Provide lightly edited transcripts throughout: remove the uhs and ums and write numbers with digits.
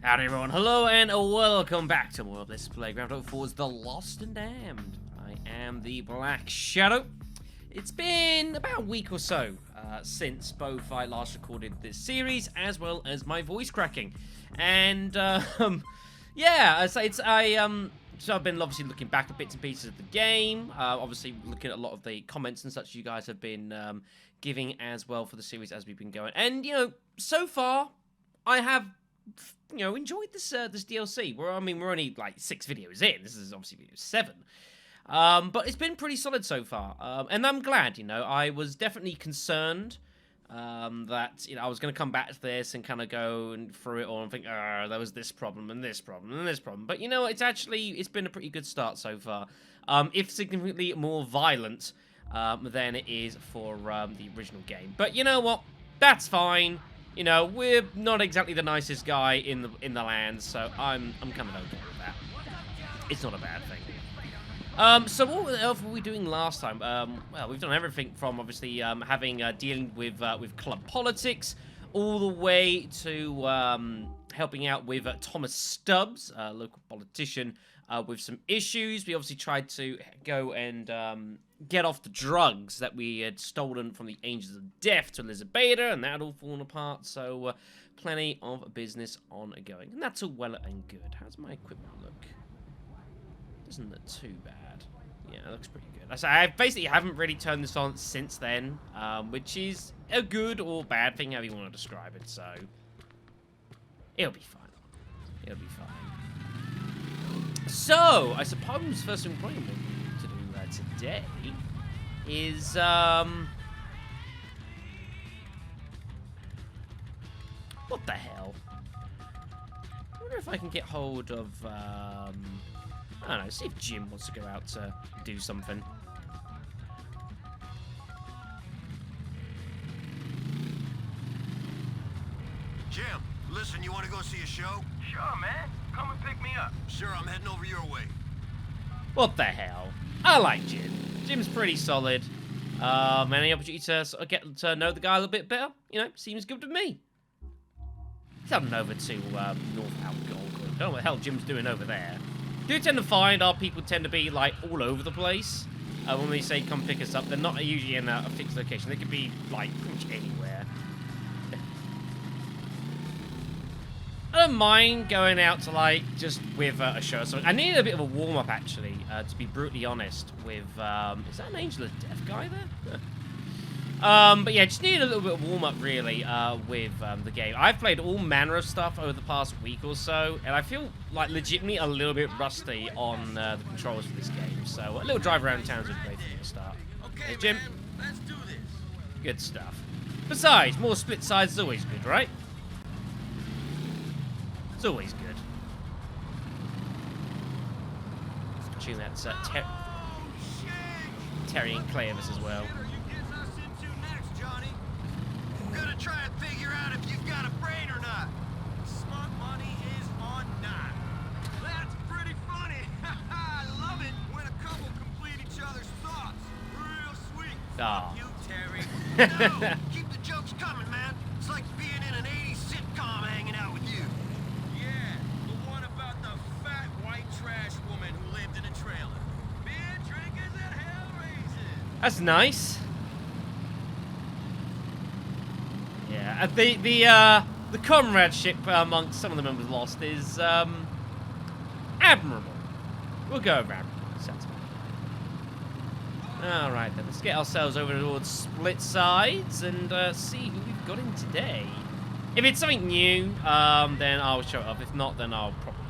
Howdy everyone, hello and welcome back to more of this Playground 04's The Lost and Damned. I am the Black Shadow. It's been about a week or so since both I last recorded this series, as well as my voice cracking. And, yeah, so I've been obviously looking back at bits and pieces of the game, obviously looking at a lot of the comments and such you guys have been giving as well for the series as we've been going. And, you know, so far, I have, you know, enjoyed this this DLC. We're only like 6 videos in. This is obviously video 7. But it's been pretty solid so far. And I'm glad, you know. I was definitely concerned that, you know, I was going to come back to this and kind of go and through it all and think, there was this problem and this problem and this problem. But, you know, it's been a pretty good start so far. If significantly more violent than it is for the original game. But you know what? That's fine. You know, we're not exactly the nicest guy in the land, so I'm kind of okay with that. It's not a bad thing. So what else were we doing last time? Well, we've done everything from obviously dealing with club politics, all the way to helping out with Thomas Stubbs, a local politician, with some issues. We obviously tried to go and get off the drugs that we had stolen from the Angels of Death to Elizabeth, and that had all fallen apart, so plenty of business ongoing. And that's all well and good. How's my equipment look? Doesn't look too bad. Yeah, it looks pretty good. I basically haven't really turned this on since then, which is a good or bad thing, however you want to describe it, so it'll be fine. It'll be fine. So, I suppose first thing we're going to do today is, what the hell? I wonder if I can get hold of, I don't know, see if Jim wants to go out to do something. Jim, listen, you want to go see a show? Sure, man. Come and pick me up. Sure, I'm heading over your way. What the hell? I like Jim. Jim's pretty solid. Any opportunity to sort of get to know the guy a little bit better, you know, seems good to me. He's heading over to North Alcohol. Don't know what the hell Jim's doing over there. Do tend to find our people tend to be like all over the place. When we say come pick us up, they're not usually in a fixed location. They could be like pretty much anywhere. I don't mind going out to like just with a show or something. I needed a bit of a warm up actually, to be brutally honest. With is that an Angel of Death guy there? But yeah, just needed a little bit of warm up really with the game. I've played all manner of stuff over the past week or so, and I feel like legitimately a little bit rusty on the controls for this game. So a little drive around town is a great thing to start. Okay, hey, Jim. man, let's do this. Good stuff. Besides, more split sides is always good, right? It's always good. Tune that Terry and Clevis as well. I'm gonna try and figure out if you've got a brain or not. Smart money is on not. That's pretty funny. I love it when a couple complete each other's thoughts. Real sweet. Aw. You, Terry. No, keep the jokes coming, man. It's like being in an 80s sitcom hanging out with you. Yeah, the one about the fat white trash woman who lived in a trailer. Beer drinkers and hell raisers. That's nice. Yeah, the comradeship amongst some of the members lost is admirable. We'll go over admirable. Sounds good. All right, then let's get ourselves over towards split sides and see who we've got in today. If it's something new, then I'll show it up. If not, then I'll probably.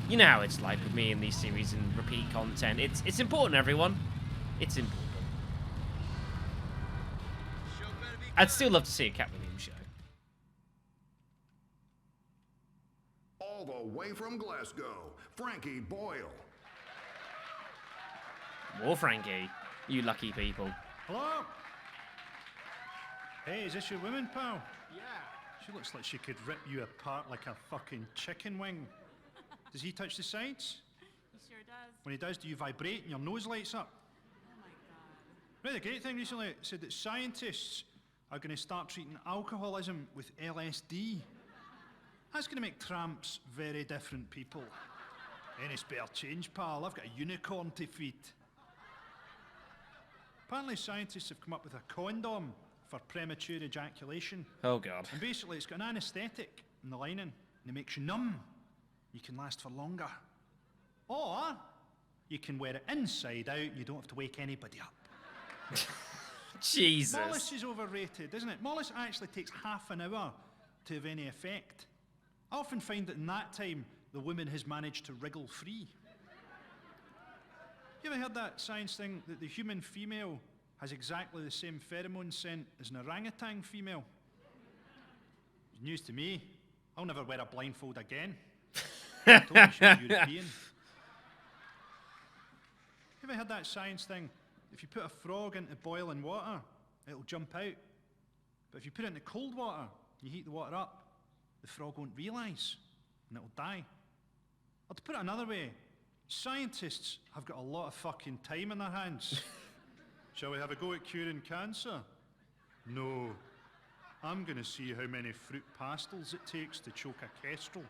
You know how it's like with me in these series and repeat content. It's important, everyone. It's important. I'd still love to see a Cat Williams show. All the way from Glasgow, Frankie Boyle. More Frankie. You lucky people. Hello? Hey, is this your woman, pal? Yeah. She looks like she could rip you apart like a fucking chicken wing. Does he touch the sides? He sure does. When he does, do you vibrate and your nose lights up? Oh my god. Right, the great thing recently said that scientists are going to start treating alcoholism with LSD. That's going to make tramps very different people. Any spare change, pal? I've got a unicorn to feed. Apparently scientists have come up with a condom for premature ejaculation. Oh, God. And basically it's got an anaesthetic in the lining, and it makes you numb. You can last for longer. Or you can wear it inside out and you don't have to wake anybody up. Jesus. Mollis is overrated, isn't it? Mollis actually takes half an hour to have any effect. I often find that in that time, the woman has managed to wriggle free. You ever heard that science thing that the human female has exactly the same pheromone scent as an orangutan female? It's news to me. I'll never wear a blindfold again. I told you she was European. You ever heard that science thing? If you put a frog into boiling water, it'll jump out. But if you put it into cold water, you heat the water up, the frog won't realise, and it'll die. Or to put it another way, scientists have got a lot of fucking time in their hands. Shall we have a go at curing cancer? No. I'm going to see how many fruit pastels it takes to choke a kestrel.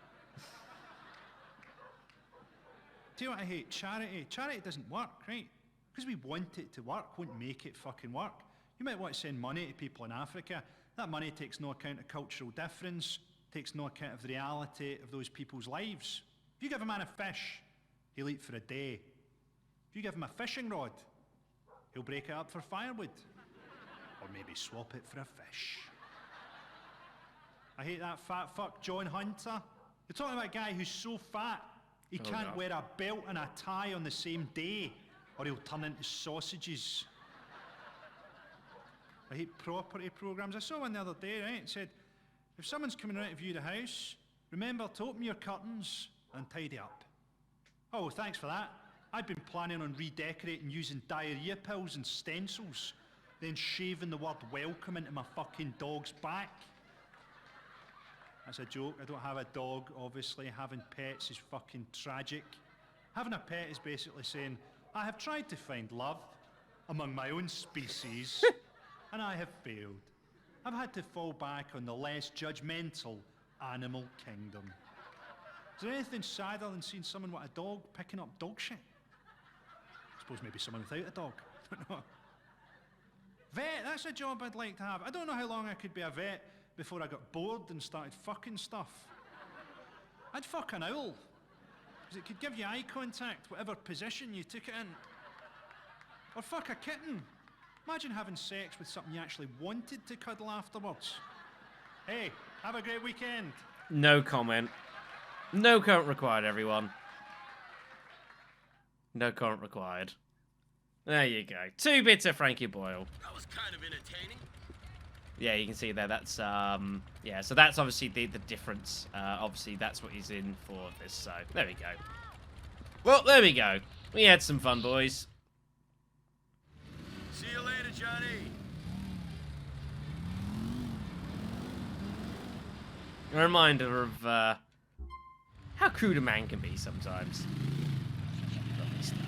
Tell you what I hate, charity. Charity doesn't work, right? Because we want it to work, won't make it fucking work. You might want to send money to people in Africa. That money takes no account of cultural difference, takes no account of the reality of those people's lives. If you give a man a fish, he'll eat for a day. If you give him a fishing rod, he'll break it up for firewood. Or maybe swap it for a fish. I hate that fat fuck John Hunter. You're talking about a guy who's so fat, he can't wear a belt and a tie on the same day, or he'll turn into sausages. I hate property programs. I saw one the other day, right? It said, if someone's coming around to view the house, remember to open your curtains and tidy up. Oh, thanks for that. I'd been planning on redecorating using diarrhea pills and stencils, then shaving the word welcome into my fucking dog's back. That's a joke. I don't have a dog, obviously. Having pets is fucking tragic. Having a pet is basically saying, I have tried to find love among my own species, and I have failed. I've had to fall back on the less judgmental animal kingdom. Is there anything sadder than seeing someone with a dog picking up dog shit? I suppose maybe someone without a dog. I don't know. Vet, that's a job I'd like to have. I don't know how long I could be a vet before I got bored and started fucking stuff. I'd fuck an owl, because it could give you eye contact, whatever position you took it in. Or fuck a kitten. Imagine having sex with something you actually wanted to cuddle afterwards. Hey, have a great weekend. No comment. No comment required, everyone. No comment required. There you go. 2 bits of Frankie Boyle. That was kind of entertaining. Yeah, you can see there, that's, yeah, so that's obviously the difference. Obviously, that's what he's in for this, so there we go. Well, there we go. We had some fun, boys. See you later, Johnny. A reminder of, how crude a man can be sometimes. Lovely stuff.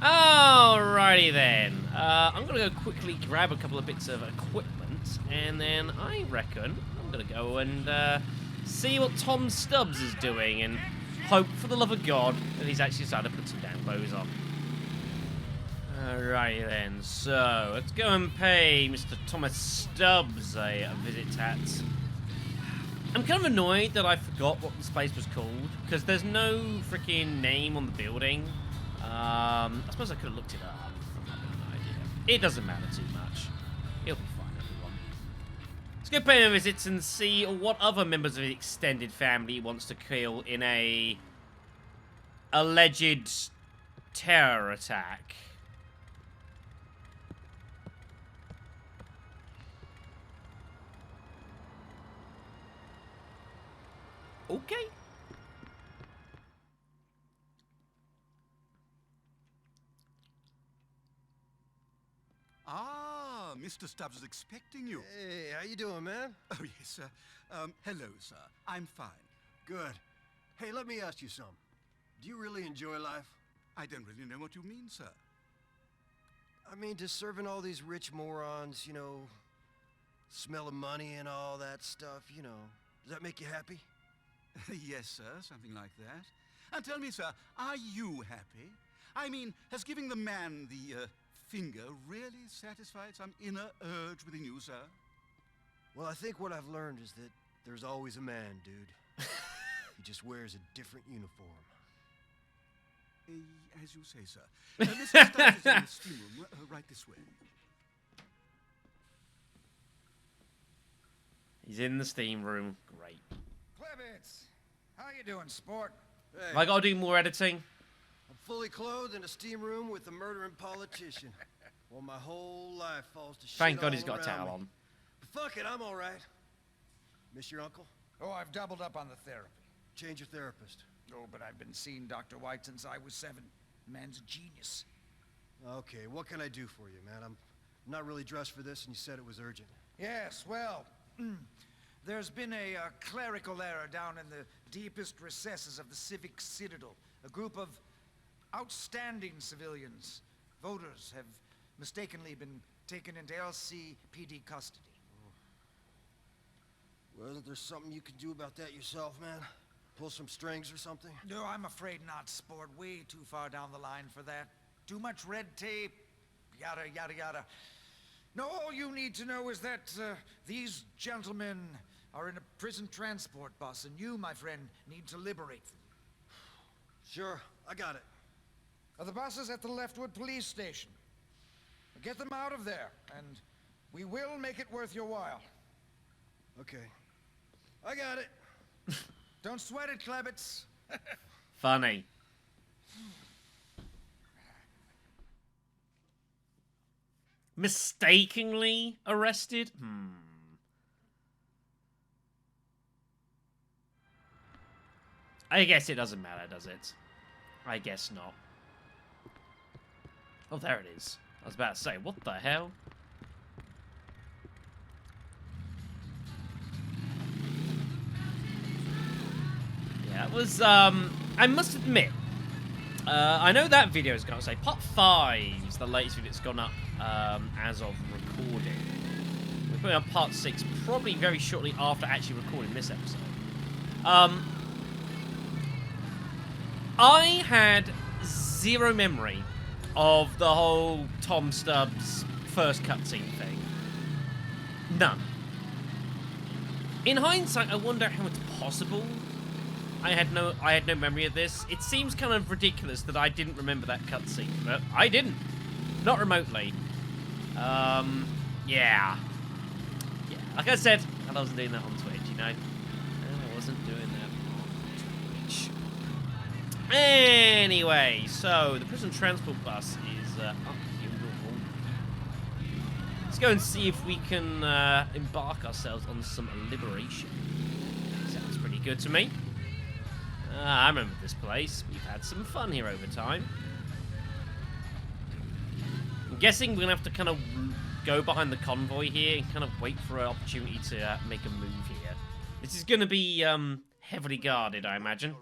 Alrighty then. I'm gonna go quickly grab a couple of bits of equipment, and then I reckon I'm gonna go and see what Tom Stubbs is doing, and hope for the love of God that he's actually decided to put some damn clothes on. Alrighty then. So let's go and pay Mr. Thomas Stubbs a visit at. I'm kind of annoyed that I forgot what this place was called, because there's no freaking name on the building. I suppose I could have looked it up. I'm having an idea. It doesn't matter too much. It'll be fine, everyone. Let's go pay him a visit and see what other members of the extended family he wants to kill in a alleged terror attack. Okay. Ah, Mr. Stubbs is expecting you. Hey, how you doing, man? Oh, yes, sir. Hello, sir. I'm fine. Good. Hey, let me ask you something. Do you really enjoy life? I don't really know what you mean, sir. I mean, just serving all these rich morons, you know, smelling money and all that stuff, you know. Does that make you happy? Yes, sir, something like that. And tell me, sir, are you happy? I mean, has giving the man the finger really satisfied some inner urge within you, sir? Well, I think what I've learned is that there's always a man, dude. He just wears a different uniform. As you say, sir. Mr. Stubbs is in the steam room, right this way. He's in the steam room. Great. Clements, how you doing, sport? Hey, Have I got to do more editing? I'm fully clothed in a steam room with a murdering politician. Well, my whole life falls to shit. Thank God all he's got a around towel me. on. But fuck it, I'm all right. Miss your uncle? Oh, I've doubled up on the therapy. Change your therapist. Oh, but I've been seeing Dr. White since I was 7. The man's a genius. Okay, what can I do for you, man? I'm not really dressed for this, and you said it was urgent. Yes, well, there's been a clerical error down in the deepest recesses of the civic citadel. A group of outstanding civilians, voters, have mistakenly been taken into LCPD custody. Well, isn't there something you can do about that yourself, man? Pull some strings or something? No, I'm afraid not, sport. Way too far down the line for that. Too much red tape, yada, yada, yada. No, all you need to know is that these gentlemen are in a prison transport bus, and you, my friend, need to liberate them. Sure, I got it. The bus is at the Leftwood police station. Get them out of there, and we will make it worth your while. Okay. I got it. Don't sweat it, Klebitz. Funny. Mistakenly arrested? I guess it doesn't matter, does it? I guess not. Oh, there it is. I was about to say, what the hell? Yeah, it was, I must admit, I know that video is going to say part 5 is the latest video that's gone up as of recording. We're putting up part 6 probably very shortly after actually recording this episode. I had zero memory of the whole Tom Stubbs first cutscene thing. None. In hindsight, I wonder how it's possible. I had no memory of this. It seems kind of ridiculous that I didn't remember that cutscene, but I didn't. Not remotely. Yeah. Like I said, I wasn't doing that on Twitch, you know? I wasn't doing that on Twitch. Anyway, so the prison transport bus is up here. Let's go and see if we can embark ourselves on some liberation. Sounds pretty good to me. I remember this place. We've had some fun here over time. I'm guessing we're going to have to kind of go behind the convoy here and kind of wait for an opportunity to make a move here. This is going to be heavily guarded, I imagine.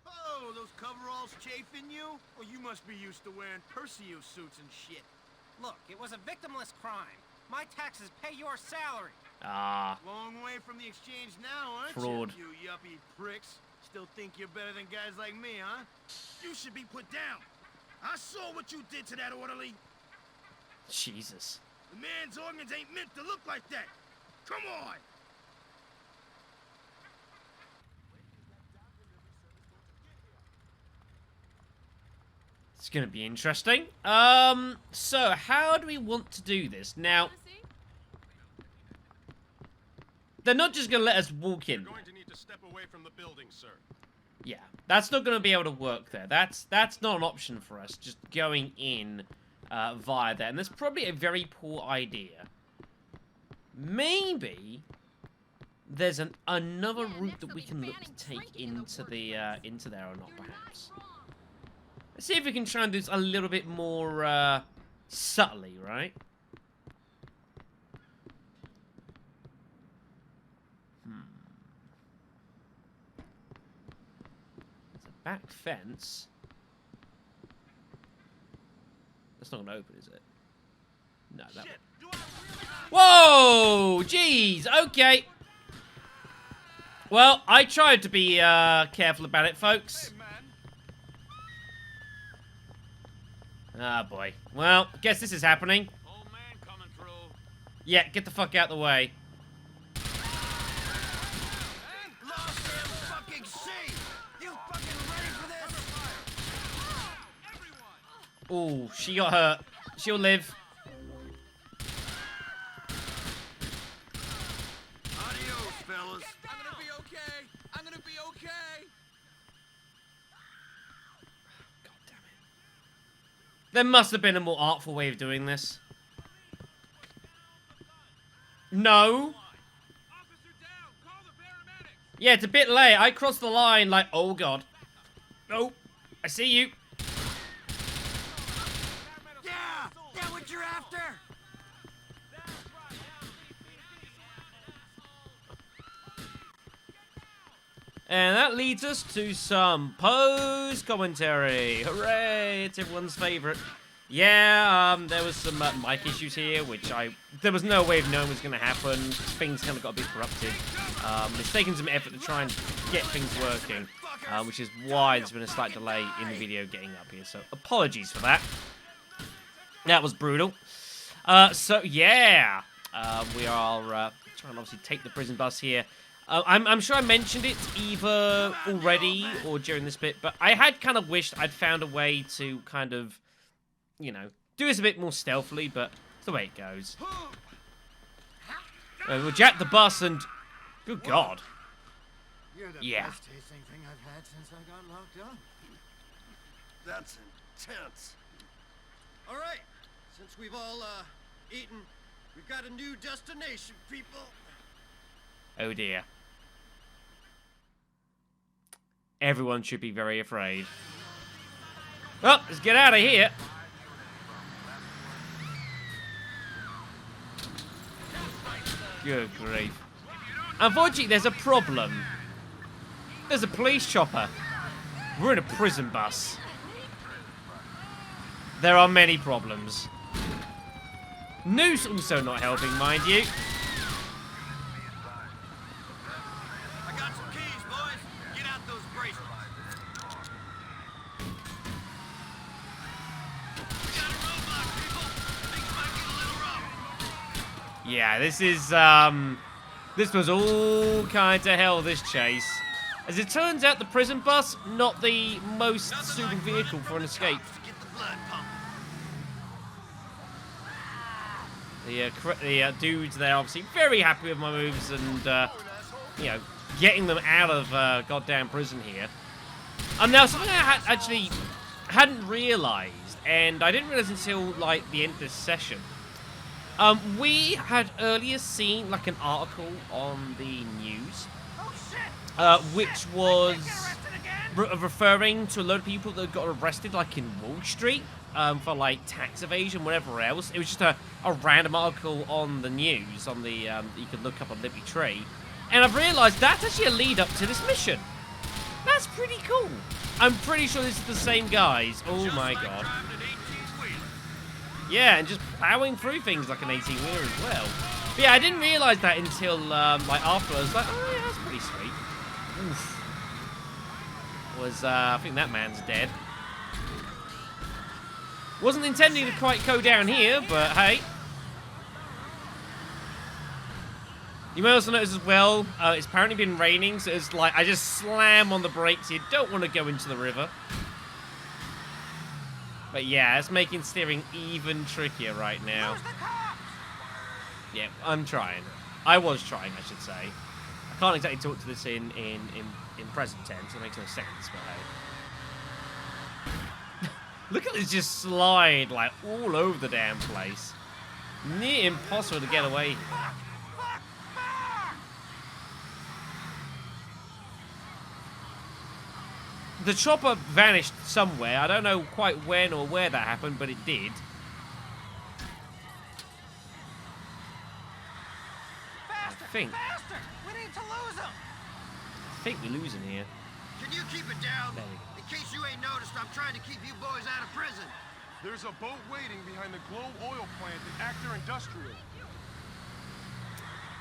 Oh, those coveralls chafing you? Well, you must be used to wearing Perseus suits and shit. Look, it was a victimless crime. My taxes pay your salary. Ah. Long way from the exchange now, aren't Fraud. you? You yuppie pricks. Still think you're better than guys like me, huh? You should be put down. I saw what you did to that orderly. Jesus. The man's organs ain't meant to look like that. Come on. It's going to be interesting. So how do we want to do this? Now, they're not just going to let us walk in. You're going to need to step away from the building, sir. Yeah, that's not going to be able to work there. That's not an option for us, just going in via there. And that's probably a very poor idea. Maybe there's another route that we can look to take into there or not, perhaps. Let's see if we can try and do this a little bit more subtly, right? There's a back fence. That's not going to open, is it? No, that one. Whoa! Jeez, okay. Well, I tried to be careful about it, folks. Ah, boy. Well, guess this is happening. Old man coming through. Yeah, get the fuck out the way. Lost damn fucking sea! You fucking ready for this? Ooh, she got hurt. She'll live. Adios, fellas. I'm gonna be okay. I'm gonna be okay. God damn it. There must have been a more artful way of doing this. No. Officer down. Call the paramedics. Yeah, it's a bit late. I crossed the line like, oh god. Oh, I see you. Yeah! That what you're after? And that leads us to some post-commentary. Hooray! It's everyone's favorite. Yeah, there was some mic issues here, which there was no way of knowing was going to happen. Things kind of got a bit corrupted. It's taken some effort to try and get things working, which is why there's been a slight delay in the video getting up here. So apologies for that. That was brutal. So yeah, we are trying to obviously take the prison bus here. I'm sure I mentioned it either already or during this bit, but I had kind of wished I'd found a way to kind of, you know, do this a bit more stealthily, but it's the way it goes. We'll jack the bus and... Good God. You're the Yeah. best tasting thing I've had since I got locked up. That's intense. All right, since we've all eaten, we've got a new destination, people. Oh dear. Everyone should be very afraid. Well, let's get out of here. Good grief. Unfortunately, there's a problem. There's a police chopper. We're in a prison bus. There are many problems. Noose also not helping, mind you. I got some keys, boys. Get out those bracelets. We got a roadblock, people. Things might get a little rough. Yeah, this was all kinds of hell, this chase. As it turns out, the prison bus, not the most suitable vehicle for an escape. To get the blood pumping. The dudes there obviously very happy with my moves and, you know, getting them out of goddamn prison here. Now, something I actually hadn't realised, and I didn't realise until, like, the end of this session. We had earlier seen, like, an article on the news, which was referring to a load of people that got arrested, like, in Wall Street. For like tax evasion, whatever else. It was just a random article on the news, on the you could look up on Liberty Tree, and I've realised that's actually a lead up to this mission. That's pretty cool. I'm pretty sure this is the same guys. Oh my god. Yeah, and just plowing through things like an 18-wheeler as well. But yeah, I didn't realise that until like after. I was like, oh yeah, that's pretty sweet. Oof. I think that man's dead. Wasn't intending to quite go down here, but hey. You may also notice as well, it's apparently been raining, so it's like I just slam on the brakes. You don't want to go into the river. But yeah, it's making steering even trickier right now. Yeah, I'm trying. I was trying, I should say. I can't exactly talk to this in present tense. It makes no sense, but hey. Look at this just slide, like, all over the damn place. Near impossible to get away here. The chopper vanished somewhere. I don't know quite when or where that happened, but it did. Faster! think. Faster! We need to lose him! I think we're losing here. Can you keep it down? There we go. In case you ain't noticed, I'm trying to keep you boys out of prison. There's a boat waiting behind the Glow oil plant at Actor Industrial.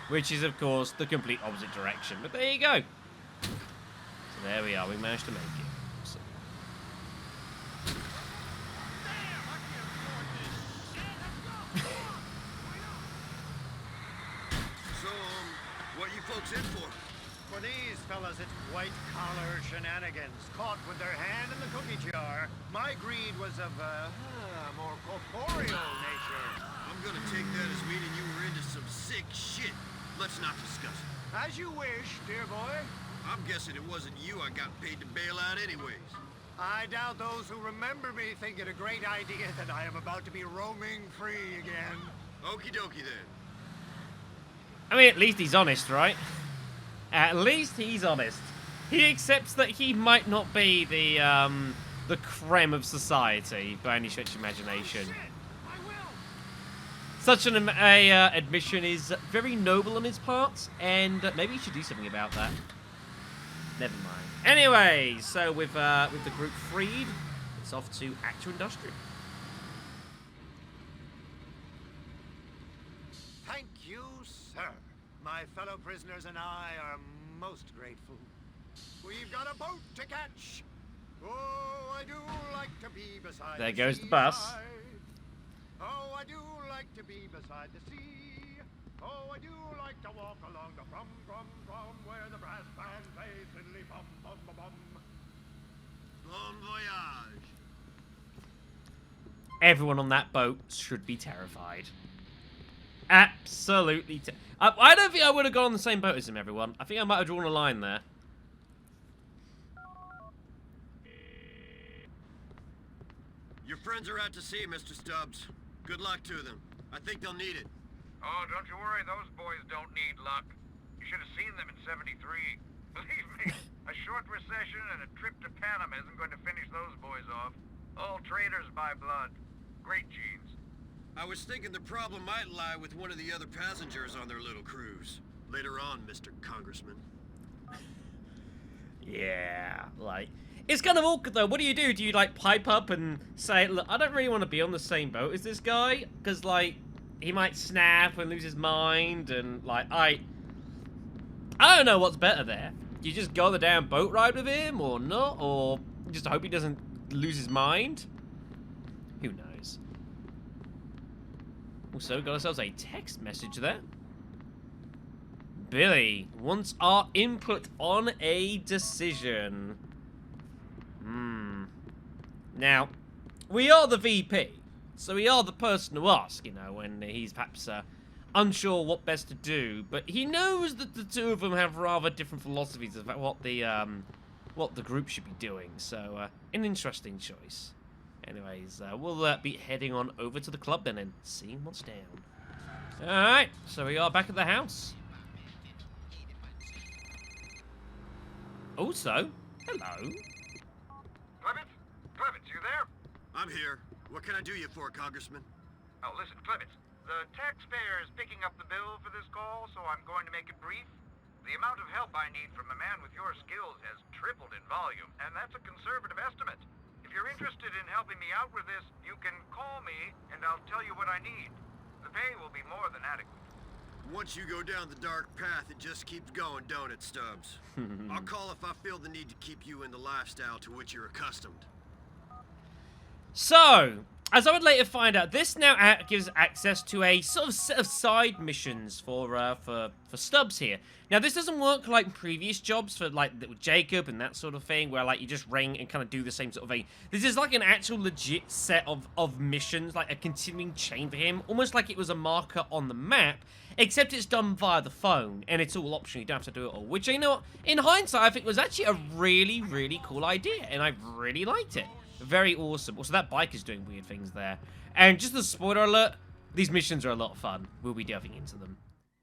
which is, of course, the complete opposite direction. But there you go. So there we are. We managed to make it. So. So, what you folks in for? For these fellas, it's white-collar shenanigans, caught with their hand in the cookie jar. My greed was of a more corporeal nature. I'm gonna take that as meaning you were into some sick shit. Let's not discuss it. As you wish, dear boy. I'm guessing it wasn't you I got paid to bail out anyways. I doubt those who remember me think it a great idea that I am about to be roaming free again. Okie dokie then. I mean, at least he's honest, right? At least he's honest. He accepts that he might not be the creme of society by any stretch of imagination. Such an admission is very noble on his part, and maybe he should do something about that. Never mind. Anyway, so with the group freed, it's off to Actor Industrial. Thank you, sir. My fellow prisoners and I are most grateful. We've got a boat to catch. Oh, I do like to be beside There the goes the bus. seaside. Oh, I do like to be beside the sea. Oh, I do like to walk along the from where the brass band plays fiddly bum bum bum bum. Bon voyage. Everyone on that boat should be terrified. Absolutely. I don't think I would have gone on the same boat as him, everyone. I think I might have drawn a line there. Your friends are out to sea, Mr. Stubbs. Good luck to them. I think they'll need it. Oh, don't you worry, those boys don't need luck. You should have seen them in '73. Believe me, a short recession and a trip to Panama isn't going to finish those boys off. All traders by blood. Great genes. I was thinking the problem might lie with one of the other passengers on their little cruise. Later on, Mr. Congressman. Yeah, like... It's kind of awkward, though. What do? Do you, like, pipe up and say, look, I don't really want to be on the same boat as this guy? Because, like, he might snap and lose his mind, and, like, I don't know what's better there. Do you just go on the damn boat ride with him, or not? Or just hope he doesn't lose his mind? Who knows? Also, got ourselves a text message there. Billy wants our input on a decision. Now, we are the VP, so we are the person to ask, you know, when he's perhaps unsure what best to do. But he knows that the two of them have rather different philosophies about what the group should be doing. So, an interesting choice. Anyways, we'll be heading on over to the club then and seeing what's down. Alright, so we are back at the house. Also, hello. Clements, you there? I'm here. What can I do you for, Congressman? Oh, listen, Clements. The taxpayer is picking up the bill for this call, so I'm going to make it brief. The amount of help I need from a man with your skills has tripled in volume, and that's a conservative estimate. If you're interested in helping me out with this, you can call me, and I'll tell you what I need. The pay will be more than adequate. Once you go down the dark path, it just keeps going, don't it, Stubbs? I'll call if I feel the need to keep you in the lifestyle to which you're accustomed. So, as I would later find out, this now gives access to a sort of set of side missions for Stubbs here. Now, this doesn't work like previous jobs for like Jacob and that sort of thing, where like you just ring and kind of do the same sort of thing. This is like an actual legit set of missions, like a continuing chain for him, almost like it was a marker on the map. Except it's done via the phone, and it's all optional. You don't have to do it all. Which, you know, in hindsight, I think was actually a really, really cool idea, and I really liked it. Very awesome. Also, that bike is doing weird things there. And just a spoiler alert, these missions are a lot of fun. We'll be delving into them.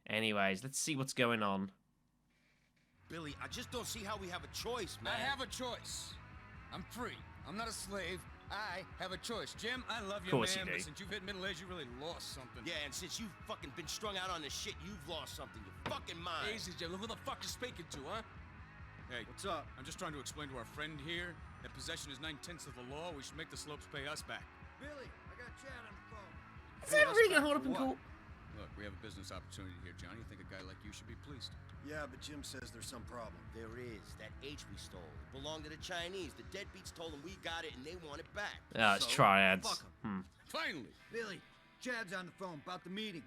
Anyways, let's see what's going on. Billy, I just don't see how we have a choice, man. I have a choice. I'm free. I'm not a slave. I have a choice. Jim, I love you, Course man, you do. but since you've hit middle age, you really lost something. Yeah, and since you've fucking been strung out on this shit, you've lost something. Your fucking mind. Easy, Jim. Who the fuck you speaking to, huh? Hey, what's up? I'm just trying to explain to our friend here that possession is 9/10 of the law. We should make the slopes pay us back. Billy, I got Chad on the phone. Is that really gonna hold up in court? Look, we have a business opportunity here, Johnny. I think a guy like you should be pleased. Yeah, but Jim says there's some problem. There is. That H we stole. It belonged to the Chinese. The deadbeats told them we got it and they want it back. Ah, it's Triads. Fuck 'em. Finally! Billy, Chad's on the phone about the meeting.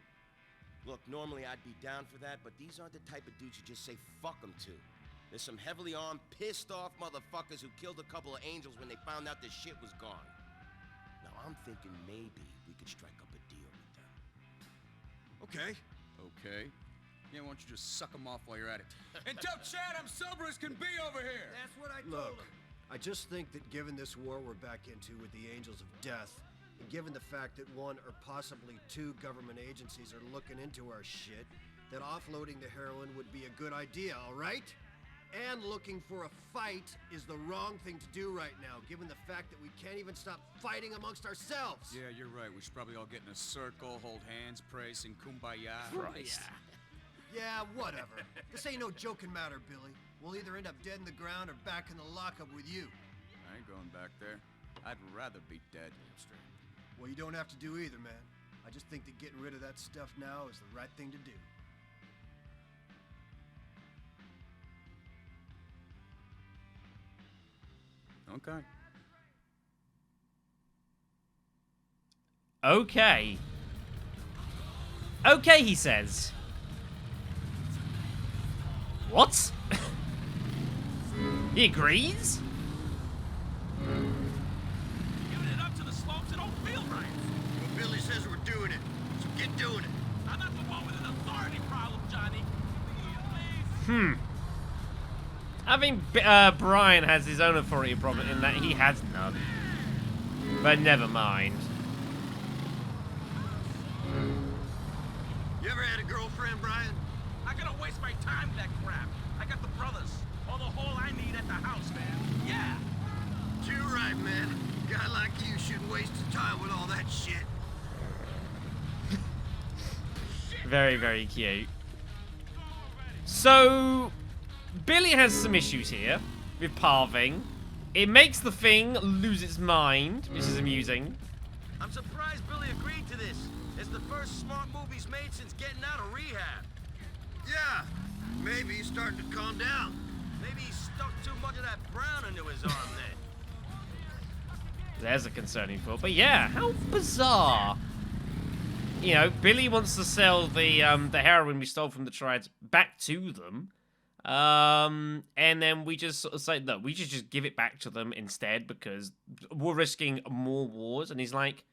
Look, normally I'd be down for that, but these aren't the type of dudes you just say fuck them to. There's some heavily armed, pissed off motherfuckers who killed a couple of angels when they found out their shit was gone. Now I'm thinking maybe we could strike up a deal with them. Okay. Okay. Yeah, why don't you just suck them off while you're at it? And tell Chad I'm sober as can be over here! That's what I told Look, him. I just think that given this war we're back into with the Angels of Death, and given the fact that one or possibly two government agencies are looking into our shit, that offloading the heroin would be a good idea, all right? And looking for a fight is the wrong thing to do right now, given the fact that we can't even stop fighting amongst ourselves. Yeah, you're right. We should probably all get in a circle, hold hands, pray, sing kumbaya. Christ. Yeah, whatever. This ain't no joking matter, Billy. We'll either end up dead in the ground or back in the lockup with you. I ain't going back there. I'd rather be dead. Well, you don't have to do either, man. I just think that getting rid of that stuff now is the right thing to do. Okay. Okay. Okay, he says. What? He agrees? Giving it up to the slopes, it don't feel right. Well, Billy says we're doing it, so get doing it. I'm not the one with an authority problem, Johnny. Please. I think Brian has his own authority problem in that he has none. But never mind. You ever had a girlfriend, Brian? I gotta waste my time with that crap. I got the brothers. All the whole I need at the house, man. Yeah. Too right, man. A guy like you shouldn't waste his time with all that shit. Very, very cute. So, Billy has some issues here with Parving. It makes the thing lose its mind, which is amusing. I'm surprised Billy agreed to this. It's the first smart move he's made since getting out of rehab. Yeah, maybe he's starting to calm down. Maybe he stuck too much of that brown into his arm then. There's a concerning thought. But yeah, how bizarre. You know, Billy wants to sell the heroin we stole from the Triads back to them. And then we just sort of say, look, we should just give it back to them instead because we're risking more wars. And he's like,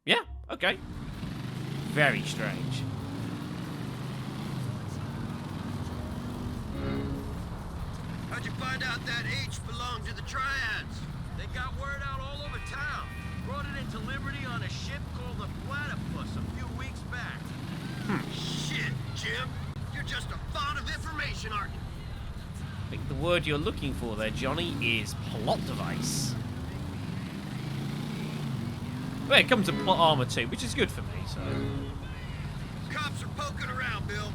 yeah, okay. Very strange. How'd you find out that H belonged to the Triads? They got word out all over town. Brought it into Liberty on a ship called the Platypus a few weeks back. Shit, Jim. You're just a font of information, aren't you? I think the word you're looking for there, Johnny, is plot device. Well, it comes to plot armor too, which is good for me, so... Cops are poking around, Bill.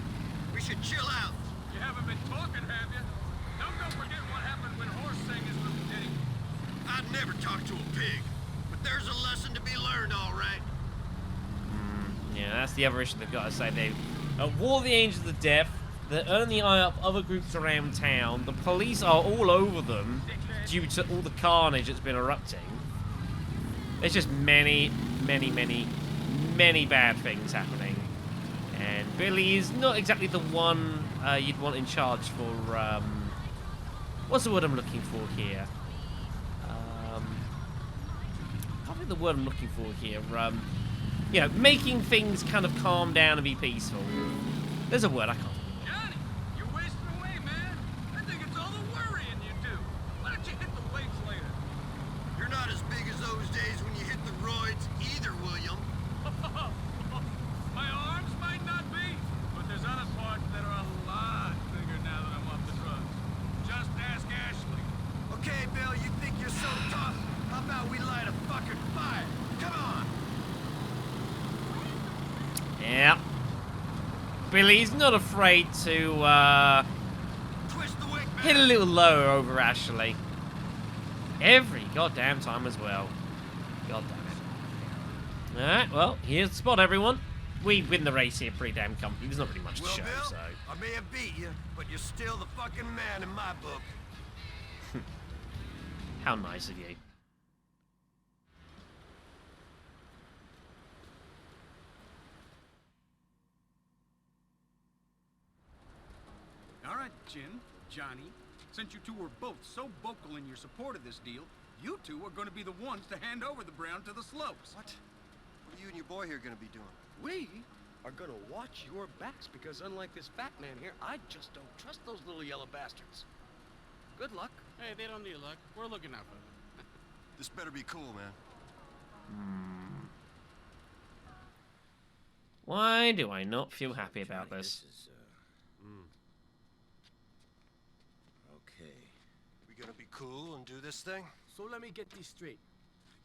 We should chill out. You haven't been talking, have you? Don't forget what happened when Horse sang his little ditty. I'd never talk to a pig, but there's a lesson to be learned, all right. Yeah, that's the other issue they've got to say. They War of the Angels of Death. They're earning the eye up other groups around town. The police are all over them due to all the carnage that's been erupting. There's just many, many, many, many bad things happening. And Billy is not exactly the one you'd want in charge for, what's the word I'm looking for here? I can't think of the word I'm looking for here. You know, making things kind of calm down and be peaceful. There's a word I can't. Johnny, you're wasting away, man. I think it's all the worrying you do. Why don't you hit the weights later? You're not as big as those days when you hit the roids either, William. My arms might not be, but there's other parts that are a lot bigger now that I'm off the drugs. Just ask Ashley. Okay, Bill, you think you're so tough? How about we light a fucking fire? Come on! Yeah. Billy's not afraid to Twist the wick, man. hit a little lower over Ashley. Every goddamn time as well. God damn it. Alright, well, here's the spot, everyone. we win the race here pretty damn comfortably. There's not really much to Well, show, Bill, so. I may have beat you, but you're still the fucking man in my book. How nice of you. All right, Jin, Johnny. Since you two were both so vocal in your support of this deal, you two are going to be the ones to hand over the Brown to the Slopes. What? What are you and your boy here gonna be doing? We are gonna watch your backs because unlike this fat man here, I just don't trust those little yellow bastards. Good luck. Hey, they don't need luck. We're looking out for them. This better be cool, man. Why do I not feel happy about Johnny, this? is, Okay. We gonna be cool and do this thing? So let me get this straight.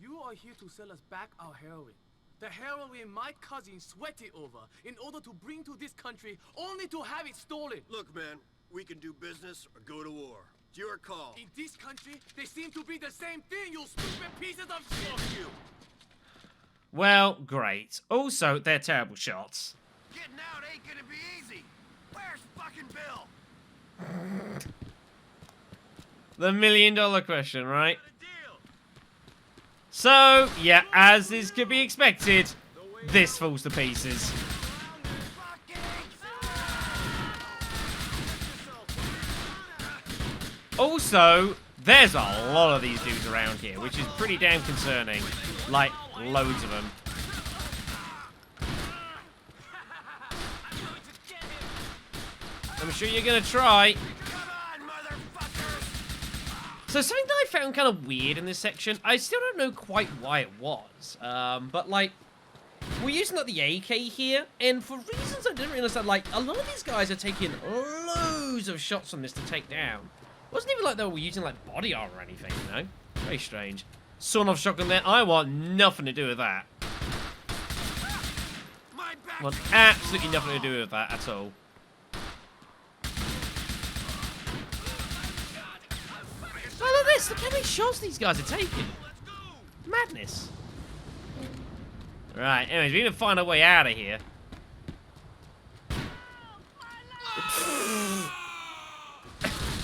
You are here to sell us back our heroin. The heroin my cousin sweated over in order to bring to this country only to have it stolen. Look, man, we can do business or go to war. It's your call. In this country, they seem to be the same thing, you stupid pieces of shit! Fuck you! Well, great. Also, they're terrible shots. Getting out ain't gonna be easy. Where's fucking Bill? The $1 million question, right? So, yeah, as is could be expected, this falls to pieces. Also, there's a lot of these dudes around here, which is pretty damn concerning. Like, loads of them. I'm sure you're gonna try. So something that I found kind of weird in this section, I still don't know quite why it was, but like, we're using like the AK here, and for reasons I didn't really understand, like, a lot of these guys are taking loads of shots from this to take down. It wasn't even like they were using like body armor or anything, you know? Very strange. Sawn-off shotgun there, I want nothing to do with that. I want absolutely nothing to do with that at all. Oh, look at this! Look how many shots these guys are taking! Madness! Right, anyways, we need to find a way out of here.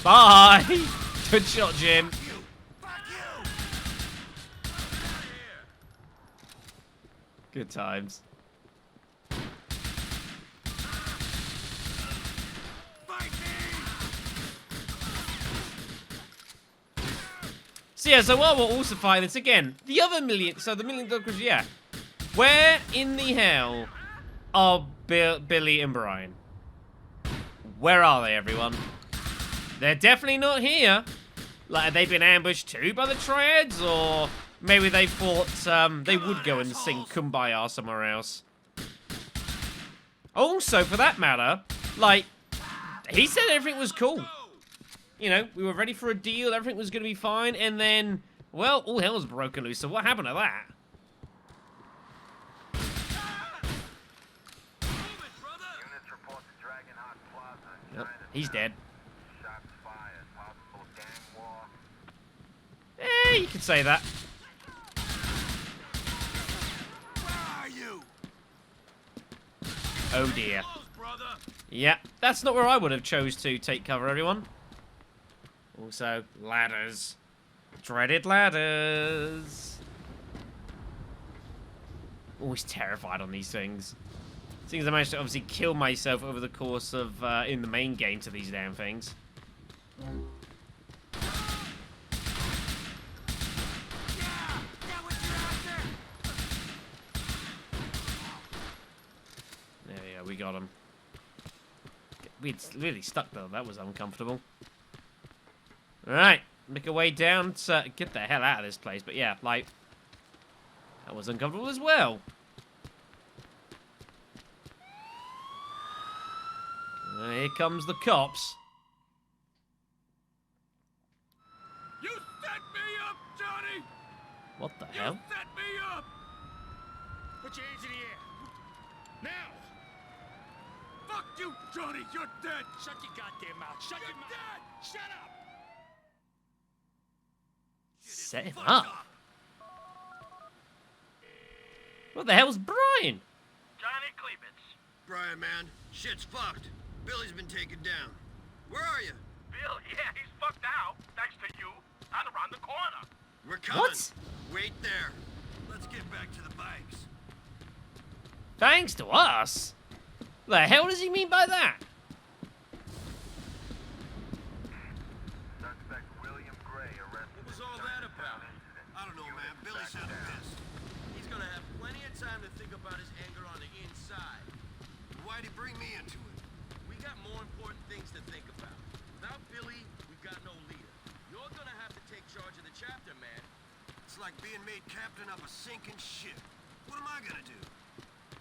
Bye! Good shot, Jim. Good times. So yeah, so while we're also fighting this again, the other million, so the $1 million question, yeah. Where in the hell are Billy and Brian? Where are they, everyone? They're definitely not here. Like, have they been ambushed too by the Triads? Or maybe they thought they would go and sing Kumbaya somewhere else. Also, for that matter, like, he said everything was cool. You know, we were ready for a deal, everything was going to be fine, and then, well, all hell was broken loose, so what happened to that? Yep, he's dead. Eh, you could say that. Oh dear. Yeah, that's not where I would have chose to take cover, everyone. Also, ladders. Dreaded ladders. Always terrified on these things. Seems I managed to obviously kill myself over the course of, in the main game to these damn things. There we go, we got him. We'd really stuck though, that was uncomfortable. Alright, make our way down to get the hell out of this place. But yeah, like, that was uncomfortable as well. Here comes the cops. You set me up, Johnny! What the hell? You set me up! Put your hands in the air. Now! Fuck you, Johnny! You're dead! Shut your goddamn mouth! Shut your mouth! Dead! Shut up! Set him up. What the hell's Brian? Johnny Cleveland, Brian, man. Shit's fucked. Billy's been taken down. Where are you? Bill, yeah, he's fucked out. Thanks to you. I'm around the corner. We're coming. What? Wait there. Let's get back to the bikes. Thanks to us? The hell does he mean by that? What was all that about? I don't know, man. Billy sounded pissed. He's gonna have plenty of time to think about his anger on the inside. Why'd he bring me into it? We got more important things to think about. Without Billy, we've got no leader. You're gonna have to take charge of the chapter, man. It's like being made captain of a sinking ship. What am I gonna do?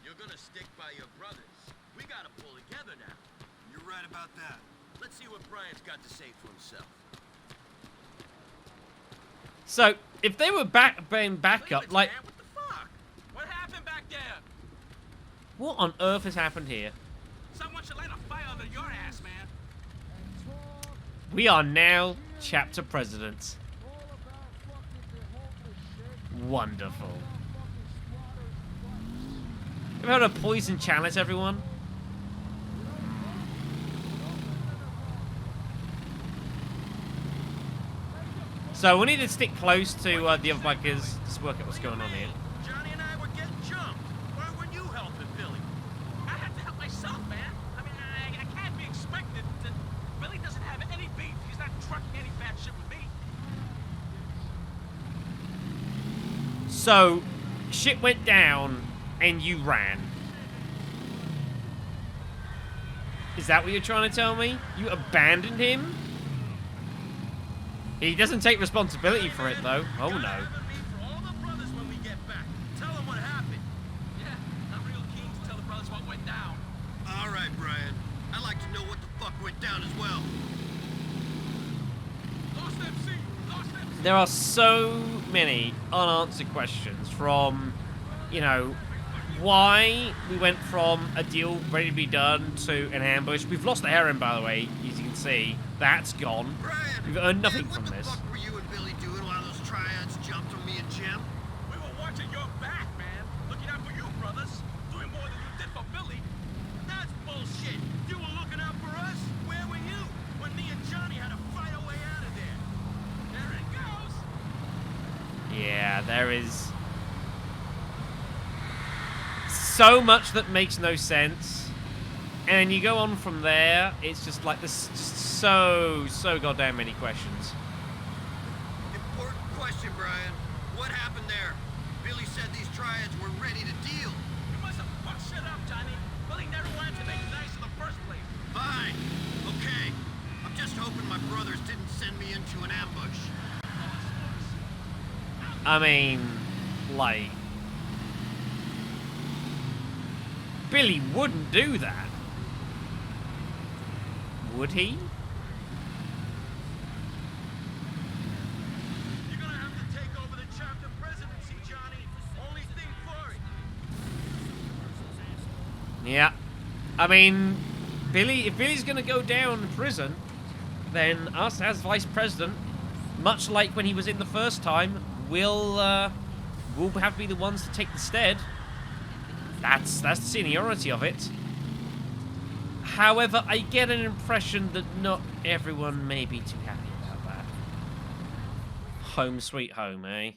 You're gonna stick by your brothers. We gotta pull together now. You're right about that. Let's see what Brian's got to say for himself. So, if they were being backup, like... Man, what the fuck? What happened back there? What on earth has happened here? Someone should light a fire under your ass, man. We are now chapter presidents. Wonderful. Ever heard of poison chalice, everyone? So we need to stick close to the other bikers to work out what's going on here. Johnny and I were getting jumped. Why weren't you helping Billy? I had to help myself, man. I mean, I can't be expected to... Billy doesn't have any beef. He's not trucking any bad shit with me. So, shit went down and you ran. Is that what you're trying to tell me? You abandoned him? He doesn't take responsibility for it, though. Oh, no. For all the brothers when we get back. Tell them what happened. Yeah, I'm real keen to tell the brothers what went down. All right, Brian. I'd like to know what the fuck went down as well. Lost MC! Lost MC! There are so many unanswered questions from, you know, why we went from a deal ready to be done to an ambush. We've lost the heron, by the way, as you can see. That's gone. Brian, We've earned nothing man, from this. What the fuck were you and Billy doing while those triads jumped on me and Jim? We were watching your back, man. Looking out for you, brothers. Doing more than you did for Billy. That's bullshit. You were looking out for us? Where were you when me and Johnny had to fight our way out of there? There it goes. Yeah, there is so much that makes no sense. And you go on from there, it's just like this, just so goddamn many questions. Important question, Brian. What happened there? Billy said these triads were ready to deal. You must have fucked shit up, Johnny. Billy never wanted to make it nice in the first place. Fine. Okay. I'm just hoping my brothers didn't send me into an ambush. I mean, like, Billy wouldn't do that. Would he? You're gonna have to take over the chapter presidency, Johnny. Only thing for it. Yeah. I mean, if Billy's gonna go down in prison, then us as vice president, much like when he was in the first time, we'll have to be the ones to take the stead. That's the seniority of it. However, I get an impression that not everyone may be too happy about that. Home sweet home, eh?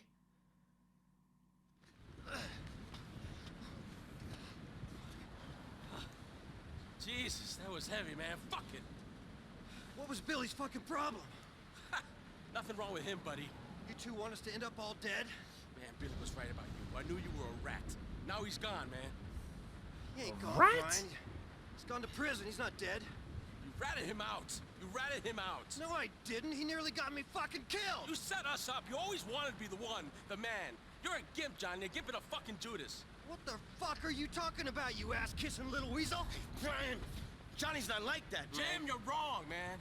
Jesus, that was heavy, man. Fuck it. What was Billy's fucking problem? Nothing wrong with him, buddy. You two want us to end up all dead? Man, Billy was right about you. I knew you were a rat. Now he's gone, man. He ain't gone, Rat? Brian. He's gone to prison. He's not dead. You ratted him out. You ratted him out. No, I didn't. He nearly got me fucking killed. You set us up. You always wanted to be the one, the man. You're a gimp, Johnny. A gimp and a fucking Judas. What the fuck are you talking about, you ass-kissing little weasel? Brian, Johnny's not like that, bro. Jim, you're wrong, man.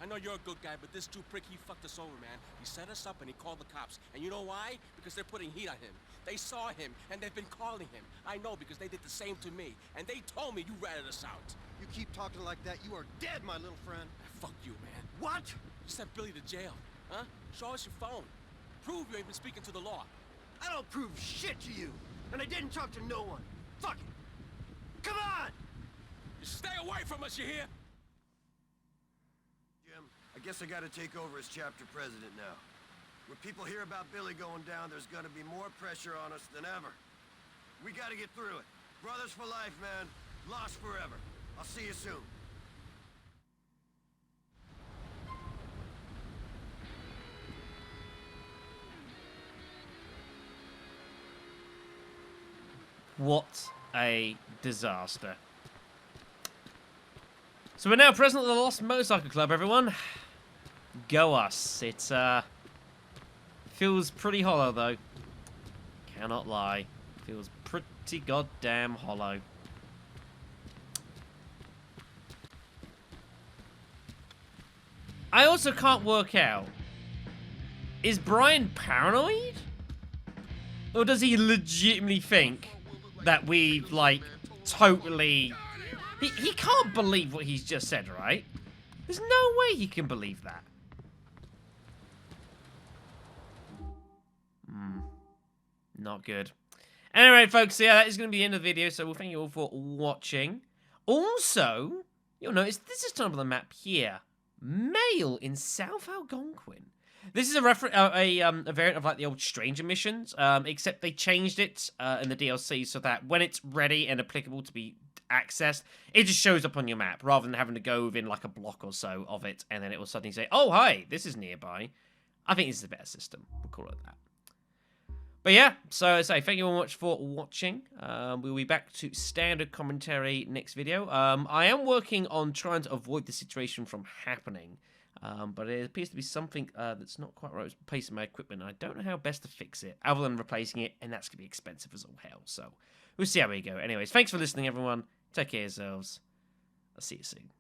I know you're a good guy, but this Jew prick, he fucked us over, man. He set us up and he called the cops. And you know why? Because they're putting heat on him. They saw him, and they've been calling him. I know, because they did the same to me. And they told me you ratted us out. You keep talking like that, you are dead, my little friend. Fuck you, man. What? You sent Billy to jail, huh? Show us your phone. Prove you ain't been speaking to the law. I don't prove shit to you. And I didn't talk to no one. Fuck it. Come on! You stay away from us, you hear? Jim, I guess I gotta take over as chapter president now. When people hear about Billy going down, there's gonna be more pressure on us than ever. We gotta get through it. Brothers for life, man. Lost forever. I'll see you soon. What a disaster. So we're now present at the Lost Motorcycle Club, everyone. Go us. It feels pretty hollow, though. Cannot lie. Feels pretty goddamn hollow. I also can't work out. Is Brian paranoid? Or does he legitimately think that we, like, totally... He can't believe what he's just said, right? There's no way he can believe that. Not good. Anyway, folks, yeah, that is going to be the end of the video, so we'll thank you all for watching. Also, you'll notice this is time on the map here. Mail in South Algonquin. This is a variant of like the old Stranger missions, except they changed it in the DLC so that when it's ready and applicable to be accessed, it just shows up on your map rather than having to go within like a block or so of it, and then it will suddenly say, "Oh, hi, this is nearby." I think this is a better system. We'll call it that. But yeah, so I say thank you very much for watching. We'll be back to standard commentary next video. I am working on trying to avoid the situation from happening. But it appears to be something that's not quite right with replacing my equipment. I don't know how best to fix it, other than replacing it, and that's going to be expensive as all hell. So we'll see how we go. Anyways, thanks for listening, everyone. Take care of yourselves. I'll see you soon.